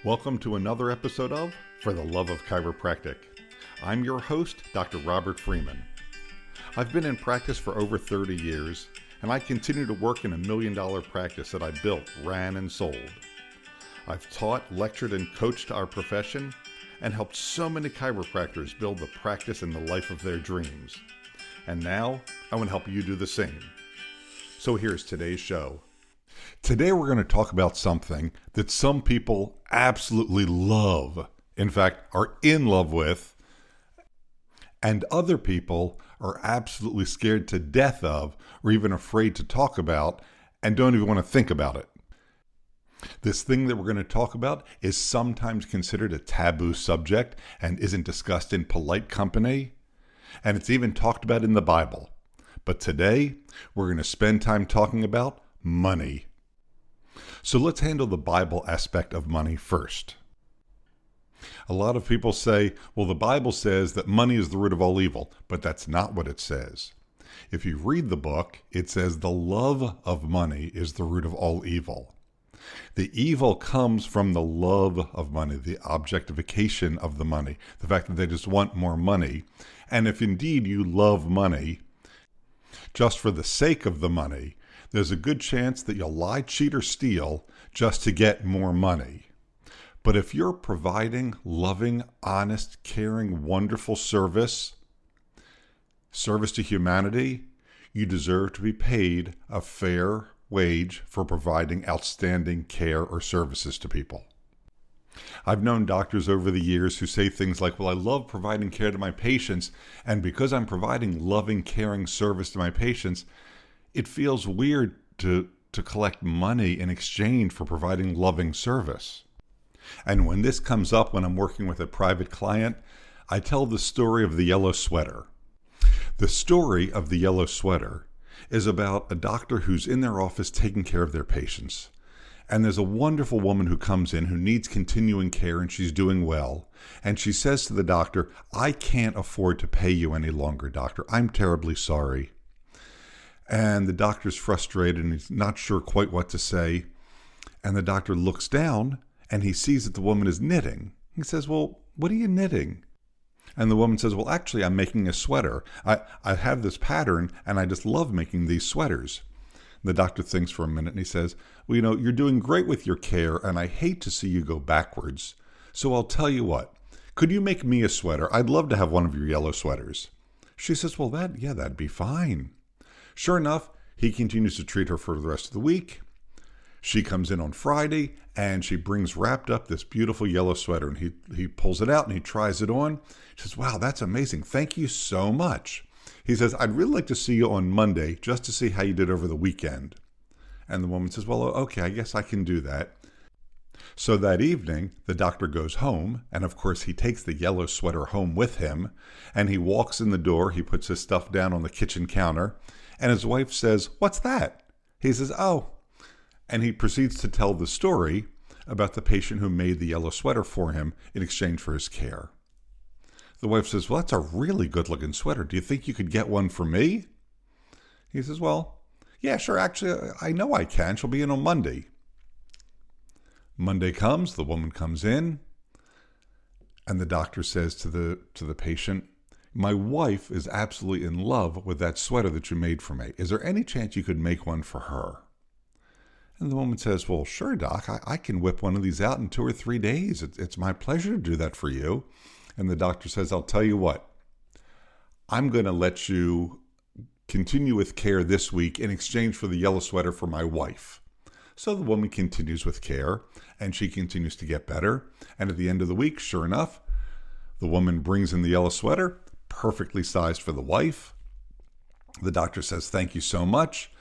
Welcome to another episode of For the Love of Chiropractic. I'm your host, Dr. Robert Freeman. I've been in practice for over 30 years, and I continue to work in a $1 million practice that I built, ran, and sold. I've taught, lectured, and coached our profession, and helped so many chiropractors build the practice and the life of their dreams. And now, I want to help you do the same. So here's today's show. Today we're going to talk about something that some people absolutely love, in fact, are in love with, and other people are absolutely scared to death of, or even afraid to talk about, and don't even want to think about it. This thing that we're going to talk about is sometimes considered a taboo subject and isn't discussed in polite company, and it's even talked about in the Bible. But today, we're going to spend time talking about money. So let's handle the Bible aspect of money first. A lot of people say, well, the Bible says that money is the root of all evil, but that's not what it says. If you read the book, it says the love of money is the root of all evil. The evil comes from the love of money, the objectification of the money, the fact that they just want more money. And if indeed you love money, just for the sake of the money, there's a good chance that you'll lie, cheat, or steal just to get more money. But if you're providing loving, honest, caring, wonderful service to humanity, you deserve to be paid a fair wage for providing outstanding care or services to people. I've known doctors over the years who say things like, well, I love providing care to my patients, and because I'm providing loving, caring service to my patients, it feels weird to collect money in exchange for providing loving service. And when this comes up when I'm working with a private client, I tell the story of the yellow sweater. The story of the yellow sweater is about a doctor who's in their office taking care of their patients. And there's a wonderful woman who comes in who needs continuing care, and she's doing well. And she says to the doctor, I can't afford to pay you any longer, doctor. I'm terribly sorry. And the doctor's frustrated and he's not sure quite what to say. And the doctor looks down and he sees that the woman is knitting. He says, well, what are you knitting? And the woman says, well, actually, I'm making a sweater. I have this pattern and I just love making these sweaters. The doctor thinks for a minute and he says, well, you're doing great with your care and I hate to see you go backwards. So I'll tell you what, could you make me a sweater? I'd love to have one of your yellow sweaters. She says, well, that'd be fine. Sure enough, he continues to treat her for the rest of the week. She comes in on Friday and she brings wrapped up this beautiful yellow sweater, and he pulls it out and he tries it on. She says, wow, that's amazing. Thank you so much. He says, I'd really like to see you on Monday just to see how you did over the weekend. And the woman says, well, okay, I guess I can do that. So that evening, the doctor goes home, and of course he takes the yellow sweater home with him, and he walks in the door, he puts his stuff down on the kitchen counter, and his wife says, what's that? He says, oh. And he proceeds to tell the story about the patient who made the yellow sweater for him in exchange for his care. The wife says, well, that's a really good-looking sweater. Do you think you could get one for me? He says, well, yeah, sure. Actually, I know I can. She'll be in on Monday. Monday comes, the woman comes in, and the doctor says to the patient, my wife is absolutely in love with that sweater that you made for me. Is there any chance you could make one for her? And the woman says, well, sure, doc, I can whip one of these out in 2 or 3 days. It's my pleasure to do that for you. And the doctor says, I'll tell you what, I'm going to let you continue with care this week in exchange for the yellow sweater for my wife. So the woman continues with care, and she continues to get better. And at the end of the week, sure enough, the woman brings in the yellow sweater, perfectly sized for the wife. The doctor says, thank you so much.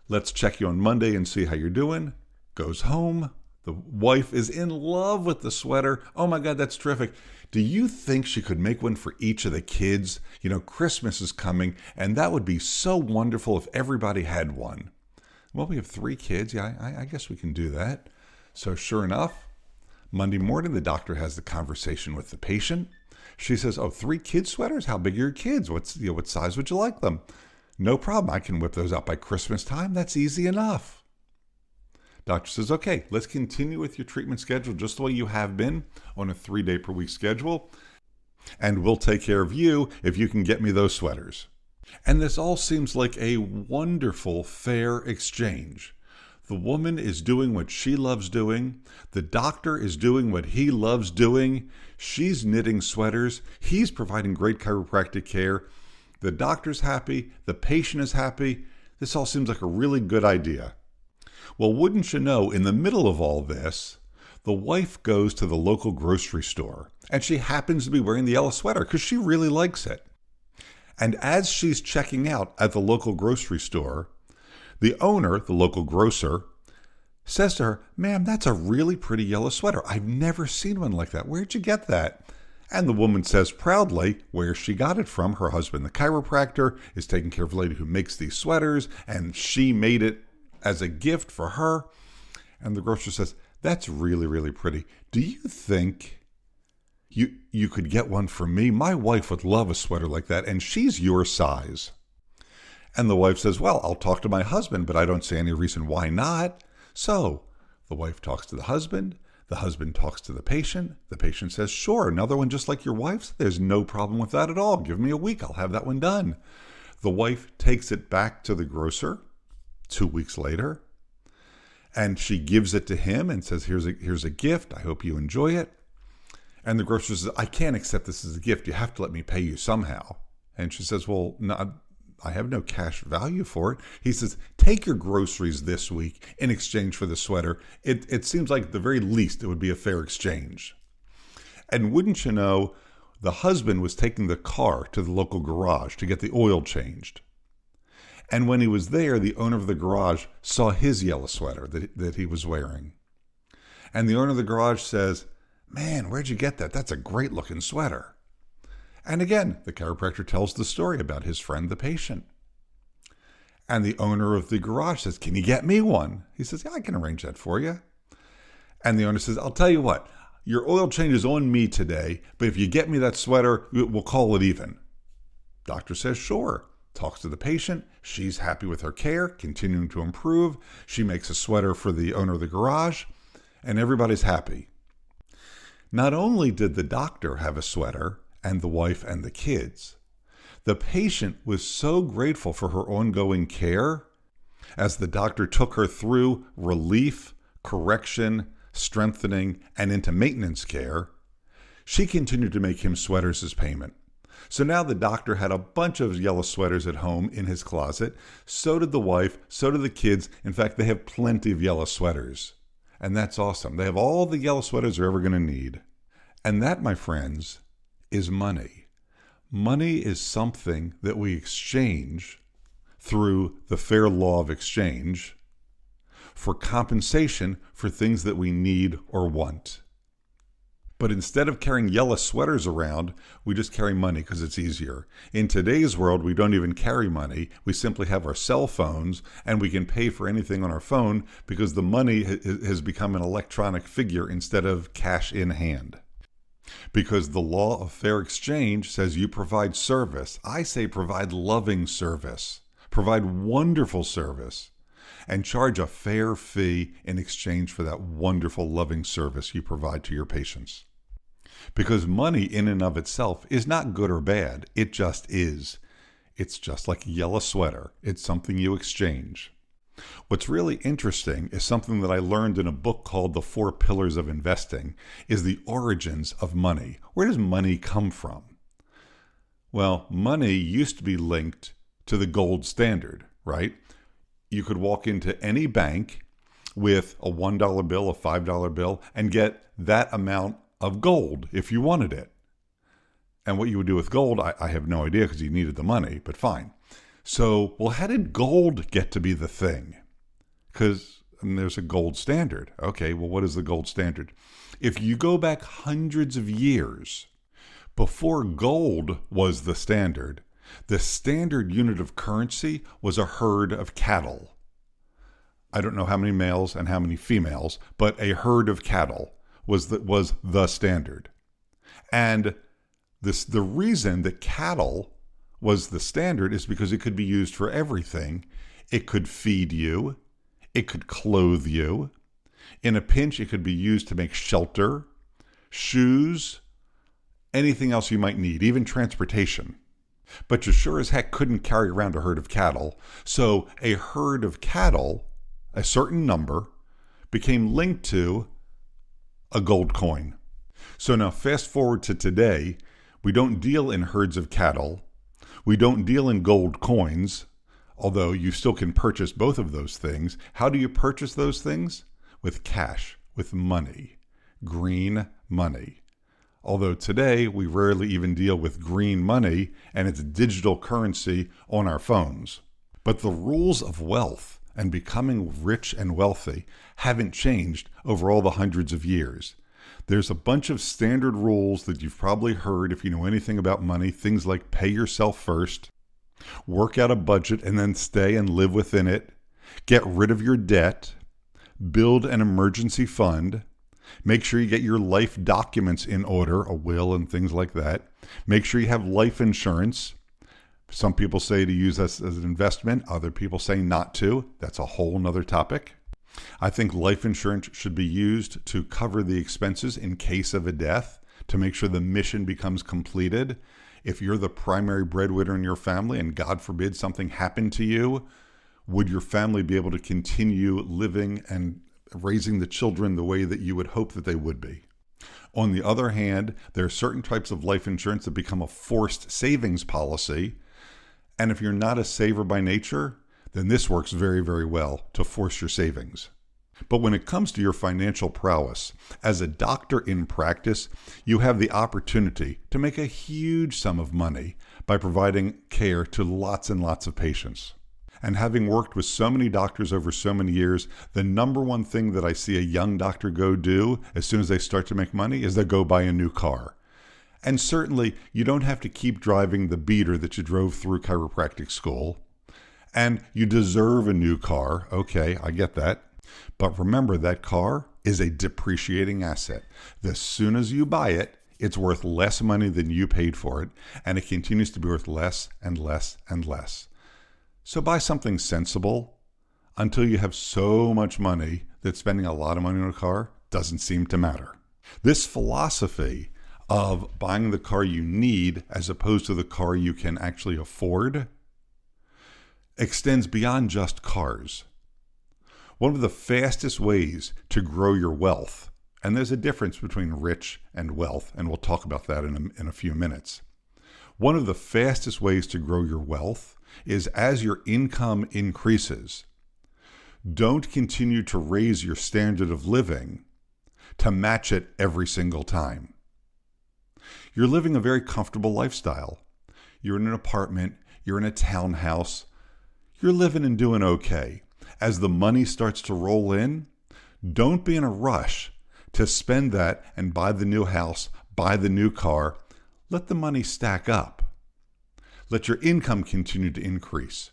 Let's check you on Monday and see how you're doing. Goes home. The wife is in love with the sweater. Oh my God, that's terrific. Do you think she could make one for each of the kids? Christmas is coming, and that would be so wonderful if everybody had one. Well, we have 3 kids. Yeah, I guess we can do that. So sure enough, Monday morning, the doctor has the conversation with the patient. She says, oh, 3 kid sweaters? How big are your kids? What size would you like them? No problem. I can whip those out by Christmas time. That's easy enough. Doctor says, okay, let's continue with your treatment schedule just the way you have been on a 3-day per week schedule. And we'll take care of you if you can get me those sweaters. And this all seems like a wonderful, fair exchange. The woman is doing what she loves doing. The doctor is doing what he loves doing. She's knitting sweaters. He's providing great chiropractic care. The doctor's happy. The patient is happy. This all seems like a really good idea. Well, wouldn't you know, in the middle of all this, the wife goes to the local grocery store, and she happens to be wearing the yellow sweater because she really likes it. And as she's checking out at the local grocery store, the owner, the local grocer, says to her, "Ma'am, that's a really pretty yellow sweater. I've never seen one like that. Where'd you get that?" And the woman says proudly where she got it from. Her husband, the chiropractor, is taking care of a lady who makes these sweaters, and she made it as a gift for her. And the grocer says, "That's really, really pretty. Do you think you could get one for me? My wife would love a sweater like that, and she's your size." And the wife says, "Well, I'll talk to my husband, but I don't see any reason why not." So the wife talks to the husband talks to the patient says, "Sure, another one just like your wife's? There's no problem with that at all. Give me a week, I'll have that one done." The wife takes it back to the grocer 2 weeks later, and she gives it to him and says, here's a gift. I hope you enjoy it." And the grocer says, "I can't accept this as a gift. You have to let me pay you somehow." And she says, "Well, no, I have no cash value for it." He says, "Take your groceries this week in exchange for the sweater. It seems like at the very least it would be a fair exchange." And wouldn't you know, the husband was taking the car to the local garage to get the oil changed. And when he was there, the owner of the garage saw his yellow sweater that he was wearing. And the owner of the garage says, "Man, where'd you get that? That's a great looking sweater." And again, the chiropractor tells the story about his friend, the patient. And the owner of the garage says, "Can you get me one?" He says, "Yeah, I can arrange that for you." And the owner says, "I'll tell you what, your oil change is on me today, but if you get me that sweater, we'll call it even." Doctor says, "Sure." Talks to the patient. She's happy with her care, continuing to improve. She makes a sweater for the owner of the garage, and everybody's happy. Not only did the doctor have a sweater, and the wife and the kids, the patient was so grateful for her ongoing care as the doctor took her through relief, correction, strengthening, and into maintenance care. She continued to make him sweaters as payment. So now the doctor had a bunch of yellow sweaters at home in his closet. So did the wife, so did the kids. In fact, they have plenty of yellow sweaters. And that's awesome. They have all the yellow sweaters they're ever going to need. And that, my friends, is money. Money is something that we exchange through the fair law of exchange for compensation for things that we need or want. But instead of carrying yellow sweaters around, we just carry money because it's easier. In today's world, we don't even carry money. We simply have our cell phones, and we can pay for anything on our phone because the money has become an electronic figure instead of cash in hand. Because the law of fair exchange says you provide service. I say provide loving service. Provide wonderful service. And charge a fair fee in exchange for that wonderful loving service you provide to your patients. Because money in and of itself is not good or bad. It just is. It's just like a yellow sweater. It's something you exchange. What's really interesting is something that I learned in a book called The 4 Pillars of Investing, is the origins of money. Where does money come from? Well, money used to be linked to the gold standard, right? You could walk into any bank with a $1 bill, a $5 bill, and get that amount of gold if you wanted it. And what you would do with gold, I have no idea because you needed the money, but fine. So, well, how did gold get to be the thing? Because there's a gold standard. Okay, well, what is the gold standard? If you go back hundreds of years, before gold was the standard unit of currency was a herd of cattle. I don't know how many males and how many females, but a herd of cattle was the standard. And the reason that cattle was the standard is because it could be used for everything. It could feed you. It could clothe you. In a pinch, it could be used to make shelter, shoes, anything else you might need, even transportation. But you sure as heck couldn't carry around a herd of cattle. So a herd of cattle, a certain number, became linked to a gold coin. So now fast forward to today, we don't deal in herds of cattle. We don't deal in gold coins, although you still can purchase both of those things. How do you purchase those things? With cash, with money, green money. Although today we rarely even deal with green money and it's digital currency on our phones. But the rules of wealth and becoming rich and wealthy haven't changed over all the hundreds of years. There's a bunch of standard rules that you've probably heard if you know anything about money, things like pay yourself first, work out a budget and then stay and live within it, get rid of your debt, build an emergency fund, make sure you get your life documents in order, a will and things like that. Make sure you have life insurance. Some people say to use this as an investment. Other people say not to. That's a whole nother topic. I think life insurance should be used to cover the expenses in case of a death, to make sure the mission becomes completed. If you're the primary breadwinner in your family and God forbid something happened to you, would your family be able to continue living and raising the children the way that you would hope that they would be? On the other hand, there are certain types of life insurance that become a forced savings policy. And if you're not a saver by nature, then this works very, very well to force your savings. But when it comes to your financial prowess, as a doctor in practice, you have the opportunity to make a huge sum of money by providing care to lots and lots of patients. And having worked with so many doctors over so many years, the number one thing that I see a young doctor go do as soon as they start to make money is they go buy a new car. And certainly, you don't have to keep driving the beater that you drove through chiropractic school. And you deserve a new car. Okay, I get that. But remember, that car is a depreciating asset. As soon as you buy it, it's worth less money than you paid for it, and it continues to be worth less and less and less. So buy something sensible until you have so much money that spending a lot of money on a car doesn't seem to matter. This philosophy of buying the car you need as opposed to the car you can actually afford extends beyond just cars. One of the fastest ways to grow your wealth, and there's a difference between rich and wealth, and we'll talk about that in a few minutes. One of the fastest ways to grow your wealth is as your income increases. Don't continue to raise your standard of living to match it every single time. You're living a very comfortable lifestyle. You're in an apartment, you're in a townhouse, you're living and doing okay. As the money starts to roll in, don't be in a rush to spend that and buy the new house, buy the new car. Let the money stack up. Let your income continue to increase.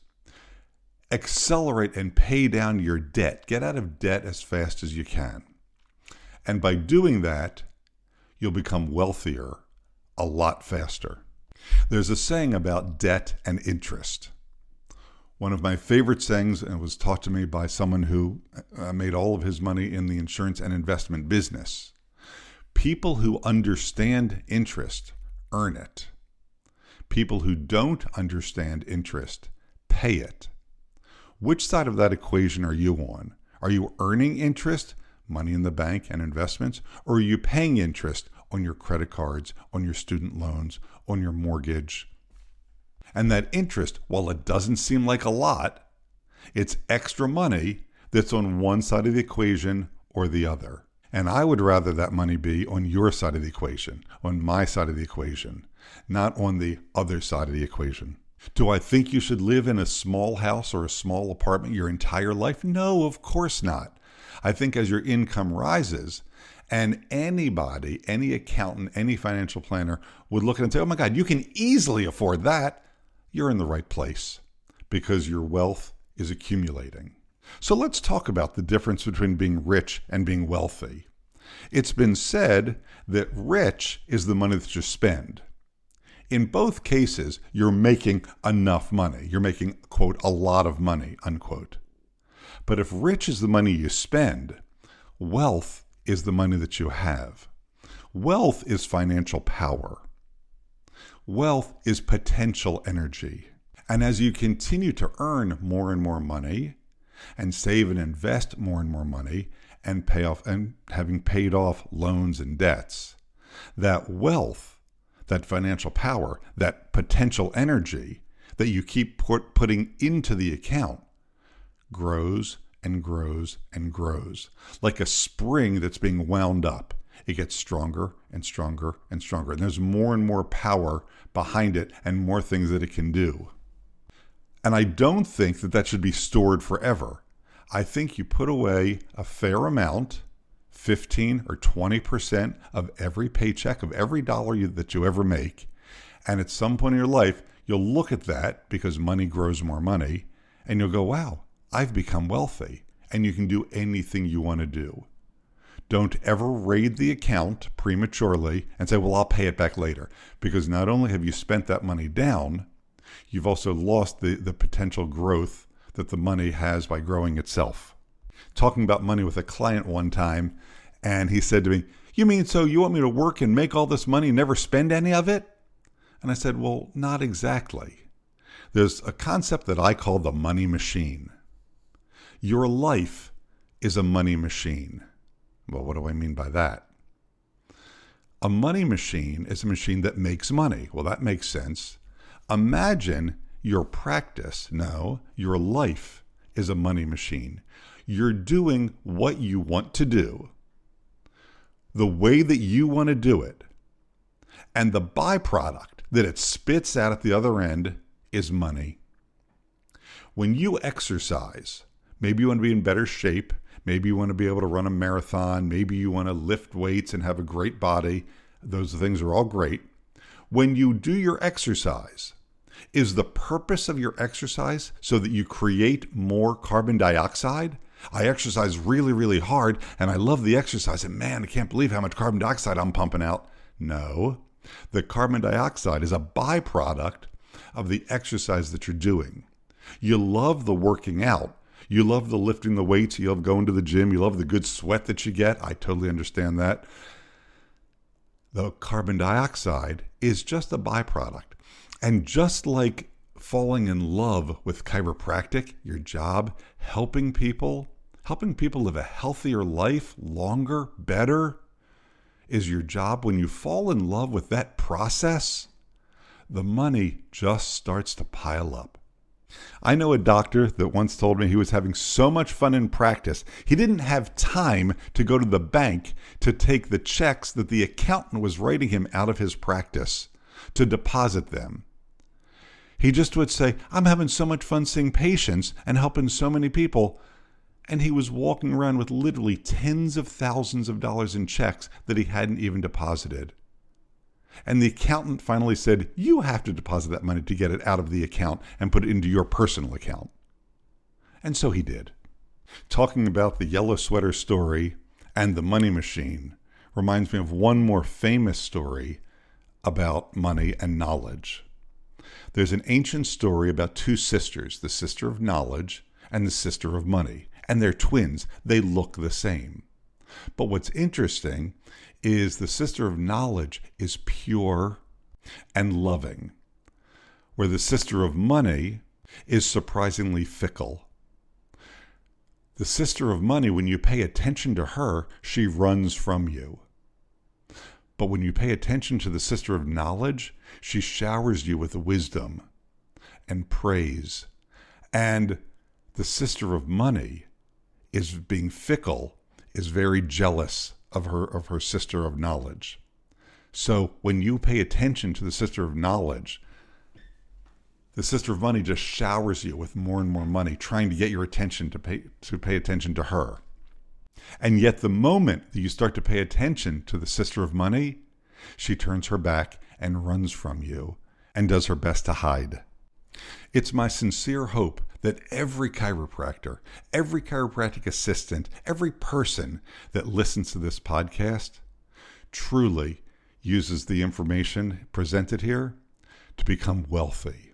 Accelerate and pay down your debt. Get out of debt as fast as you can. And by doing that, you'll become wealthier a lot faster. There's a saying about debt and interest. One of my favorite sayings, and it was taught to me by someone who made all of his money in the insurance and investment business. People who understand interest earn it. People who don't understand interest pay it. Which side of that equation are you on? Are you earning interest, money in the bank and investments, or are you paying interest on your credit cards, on your student loans, on your mortgage? And that interest, while it doesn't seem like a lot, it's extra money that's on one side of the equation or the other. And I would rather that money be on your side of the equation, on my side of the equation, not on the other side of the equation. Do I think you should live in a small house or a small apartment your entire life? No, of course not. I think as your income rises, and anybody, any accountant, any financial planner would look at it and say, oh my God, you can easily afford that. You're in the right place because your wealth is accumulating. So let's talk about the difference between being rich and being wealthy. It's been said that rich is the money that you spend. In both cases, you're making enough money. You're making, quote, a lot of money, unquote. But if rich is the money you spend, Wealth is the money that you have. Wealth is financial power. Wealth is potential energy. And as you continue to earn more and more money and save and invest more and more money and pay off and having paid off loans and debts, that wealth, that financial power, that potential energy that you keep putting into the account grows and grows and grows. Like a spring that's being wound up. It gets stronger and stronger and stronger. And there's more and more power behind it and more things that it can do. And I don't think that that should be stored forever. I think you put away a fair amount, 15 or 20% of every paycheck, of every dollar that you ever make. And at some point in your life, you'll look at that because money grows more money. And you'll go, wow, I've become wealthy. And you can do anything you want to do. Don't ever raid the account prematurely and say, well, I'll pay it back later. Because not only have you spent that money down, you've also lost the potential growth that the money has by growing itself. Talking about money with a client one time, and he said to me, you mean so you want me to work and make all this money and never spend any of it? And I said, well, not exactly. There's a concept that I call the money machine. Your life is a money machine. Well, what do I mean by that? A money machine is a machine that makes money. Well, that makes sense. Imagine your practice. No, your life is a money machine. You're doing what you want to do, the way that you want to do it. And the byproduct that it spits out at the other end is money. When you exercise, maybe you want to be in better shape. Maybe you want to be able to run a marathon. Maybe you want to lift weights and have a great body. Those things are all great. When you do your exercise, is the purpose of your exercise so that you create more carbon dioxide? I exercise really, really hard and I love the exercise. And man, I can't believe how much carbon dioxide I'm pumping out. No, the carbon dioxide is a byproduct of the exercise that you're doing. You love the working out. You love the lifting the weights. You love going to the gym. You love the good sweat that you get. I totally understand that. The carbon dioxide is just a byproduct. And just like falling in love with chiropractic, your job, helping people live a healthier life, longer, better, is your job. When you fall in love with that process, the money just starts to pile up. I know a doctor that once told me he was having so much fun in practice, he didn't have time to go to the bank to take the checks that the accountant was writing him out of his practice to deposit them. He just would say, I'm having so much fun seeing patients and helping so many people. And he was walking around with literally tens of thousands of dollars in checks that he hadn't even deposited. And the accountant finally said, you have to deposit that money to get it out of the account and put it into your personal account. And so he did. Talking about the yellow sweater story and the money machine reminds me of one more famous story about money and knowledge. There's an ancient story about two sisters, the sister of knowledge and the sister of money. And they're twins. They look the same. But what's interesting is the sister of knowledge is pure and loving, where the sister of money is surprisingly fickle. The sister of money, when you pay attention to her, she runs from you. But when you pay attention to the sister of knowledge, she showers you with wisdom and praise. And the sister of money is being fickle, is very jealous of her sister of knowledge. So when you pay attention to the sister of knowledge, the sister of money just showers you with more and more money, trying to get your attention to pay attention to her. And yet the moment that you start to pay attention to the sister of money, she turns her back and runs from you and does her best to hide. It's my sincere hope that every chiropractor, every chiropractic assistant, every person that listens to this podcast truly uses the information presented here to become wealthy.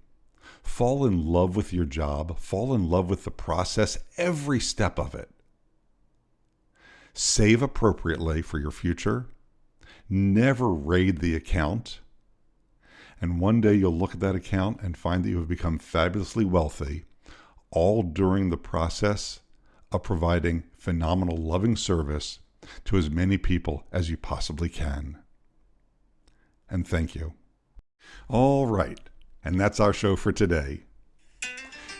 Fall in love with your job. Fall in love with the process, every step of it. Save appropriately for your future. Never raid the account. And one day you'll look at that account and find that you have become fabulously wealthy, all during the process of providing phenomenal loving service to as many people as you possibly can. And thank you. All right, and that's our show for today.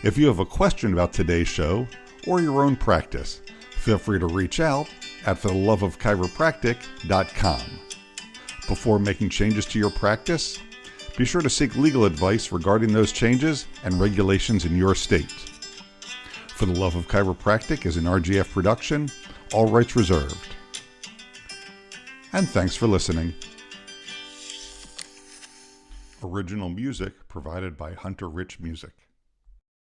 If you have a question about today's show or your own practice, feel free to reach out at fortheloveofchiropractic.com. Before making changes to your practice, be sure to seek legal advice regarding those changes and regulations in your state. For the Love of Chiropractic is an RGF production, all rights reserved. And thanks for listening. Original music provided by Hunter Rich Music.